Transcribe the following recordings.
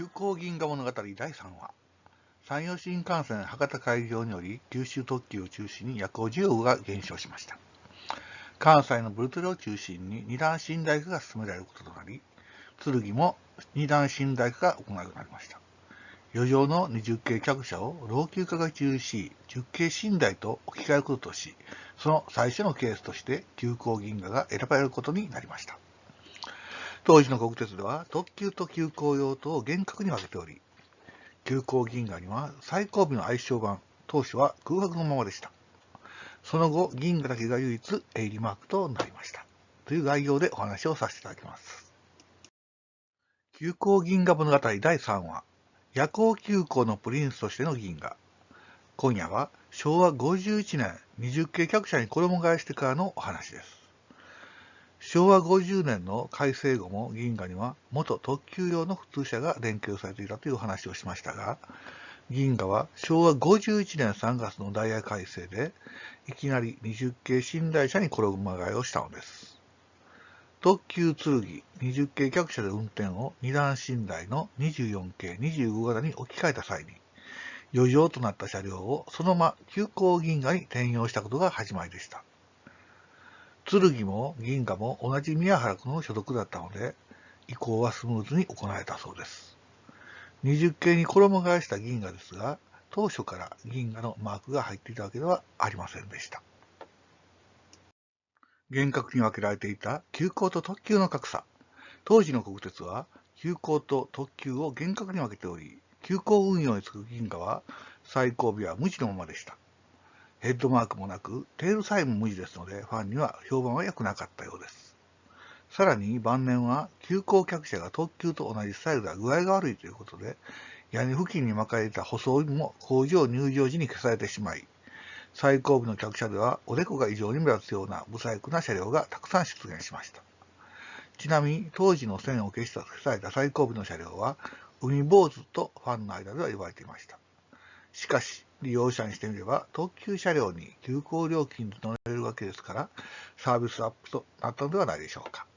急行銀河物語第3話。山陽新幹線博多開業により九州特急を中心に夜行需要が減少しました。関西のブルトルを中心に二段寝台化が進められることとなり、剣も二段寝台化が行われるようになりました。余剰の20系客車を老朽化が中止し、10系寝台と置き換えることとし、その最初のケースとして急行銀河が選ばれることになりました。当時の国鉄では特急と急行用途を厳格に分けており、急行銀河には最後尾の愛称版、当初は空白のままでした。その後、銀河だけが唯一営利マークとなりました。という概要でお話をさせていただきます。急行銀河物語第3話、夜行急行のプリンスとしての銀河。今夜は昭和51年20系客車に衣替えしてからのお話です。昭和50年の改正後も銀河には元特急用の普通車が連携されていたという話をしましたが、銀河は昭和51年3月のダイヤ改正でいきなり20系寝台車に衣替えをしたのです。特急剣20系客車で運転を2段寝台の24系25型に置き換えた際に、余剰となった車両をそのまま急行銀河に転用したことが始まりでした。剣も銀河も同じ宮原区の所属だったので、移行はスムーズに行われたそうです。20系に衣替えした銀河ですが、当初から銀河のマークが入っていたわけではありませんでした。厳格に分けられていた急行と特急の格差。当時の国鉄は急行と特急を厳格に分けており、急行運用につく銀河は最後尾は無地のままでした。ヘッドマークもなく、テールさえも無地ですので、ファンには評判は良くなかったようです。さらに晩年は、急行客車が特急と同じスタイルでは具合が悪いということで、屋根付近に巻かれた舗装も工場入場時に消されてしまい、最後尾の客車ではおでこが異常に目立つような不細工な車両がたくさん出現しました。ちなみに、当時の線を消された最後尾の車両は、海坊主とファンの間では言われていました。しかし、利用者にしてみれば、特急車両に急行料金で乗れるわけですから、サービスアップとなったのではないでしょうか。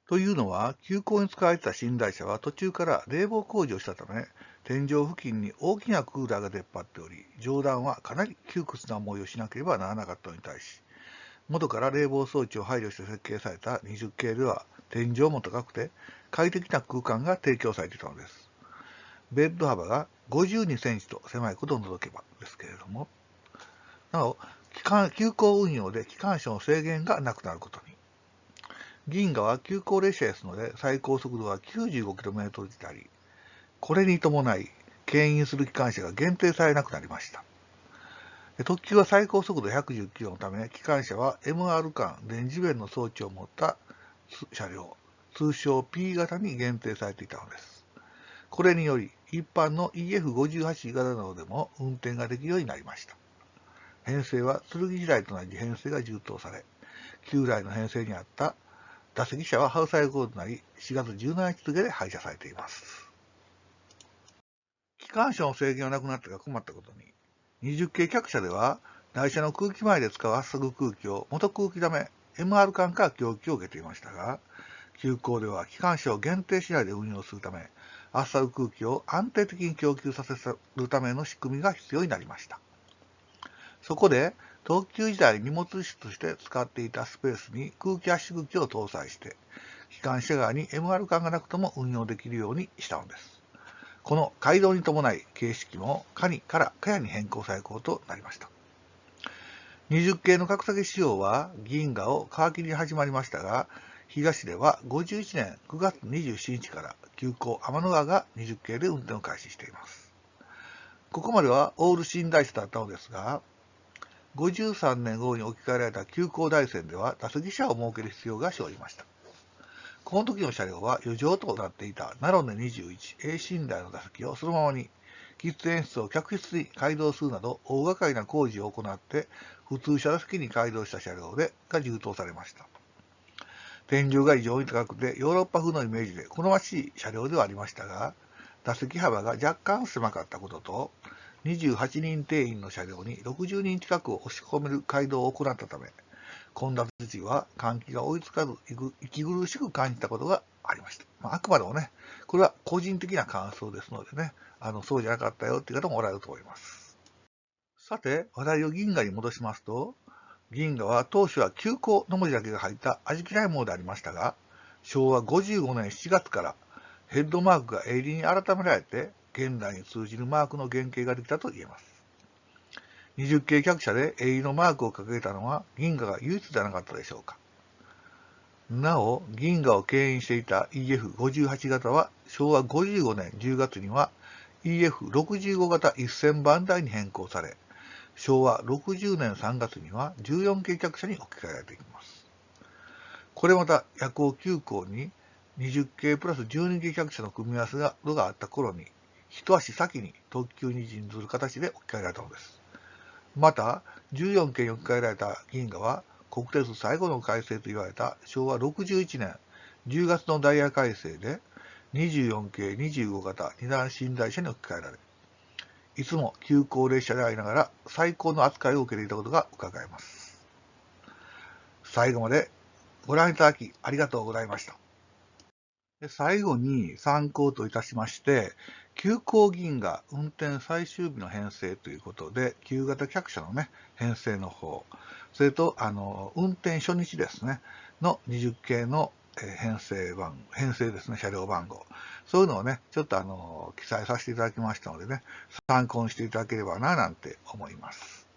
というのは、急行に使われていた寝台車は途中から冷房工事をしたため、天井付近に大きなクーラーが出っ張っており、上段はかなり窮屈な思いをしなければならなかったのに対し、元から冷房装置を配慮して設計された20系では、天井も高くて快適な空間が提供されていたのです。ベッド幅が52センチと狭いことを除けばですけれども、なお、急行運用で機関車の制限がなくなることに。銀河は急行列車ですので、最高速度は 95km であり、これに伴い、牽引する機関車が限定されなくなりました。特急は最高速度110キロのため、機関車は MR 間電磁弁の装置を持った車両、通称 P 型に限定されていたのです。これにより、一般の EF58 型などでも運転ができるようになりました。編成は剣時代と同じ編成が充当され、旧来の編成にあった打席車はハウスアイコードとなり、4月17日付で廃車されています。機関車の制限がなくなったが困ったことに、20系客車では、台車の空気前で使う圧縮空気を元空気溜め MR 間から供給を受けていましたが、急行では機関車を限定しないで運用するため、圧縮空気を安定的に供給させるための仕組みが必要になりました。そこで、特急時代荷物室として使っていたスペースに空気圧縮機を搭載して、機関車側に MR 間がなくとも運用できるようにしたのです。この改動に伴い、形式もカニからカヤに変更されることとなりました。20系の格下げ仕様は銀河を皮切りに始まりましたが、東では51年9月27日から急行天の川が20系で運転を開始しています。ここまではオール寝台車だったのですが、53年頃に置き換えられた急行台線では打席車を設ける必要が生じました。この時の車両は余剰となっていたナロネ 21A 寝台の打席をそのままに、喫煙室を客室に改動するなど大掛かりな工事を行って、普通車打席に改動した車両が充当されました。天井が異常に高くてヨーロッパ風のイメージで好ましい車両ではありましたが、打席幅が若干狭かったことと、28人定員の車両に60人近くを押し込める改動を行ったため、混雑時は換気が追いつかず息苦しく感じたことがありました。あくまでもね、これは個人的な感想ですのでね、そうじゃなかったよっていう方もおられると思います。さて、話題を銀河に戻しますと、銀河は当初は急行の文字だけが入った味気ないものでありましたが、昭和55年7月からヘッドマークが鋭利に改められて、現代に通じるマークの原型ができたと言えます。20系客車で鋭利のマークを掲げたのは銀河が唯一ではなかったでしょうか。なお、銀河を牽引していた EF58 型は昭和55年10月には EF65 型1000番台に変更され、昭和60年3月には14系客車に置き換えられています。これまた夜行急行に20系プラス12系客車の組み合わせがあった頃に、一足先に特急に準ずる形で置き換えられたのです。また、14系に置き換えられた銀河は、国鉄最後の改正と言われた昭和61年10月のダイヤ改正で、24系25型二段寝台車に置き換えられ、いつも急行列車でありながら最高の扱いを受けていたことが伺えます。最後までご覧いただきありがとうございました。最後に参考といたしまして、急行銀河運転最終日の編成ということで、旧型客車のね、編成の方、それと、運転初日ですね、の20系の編成ですね、車両番号。そういうのをね、ちょっと記載させていただきましたのでね、参考にしていただければな、なんて思います。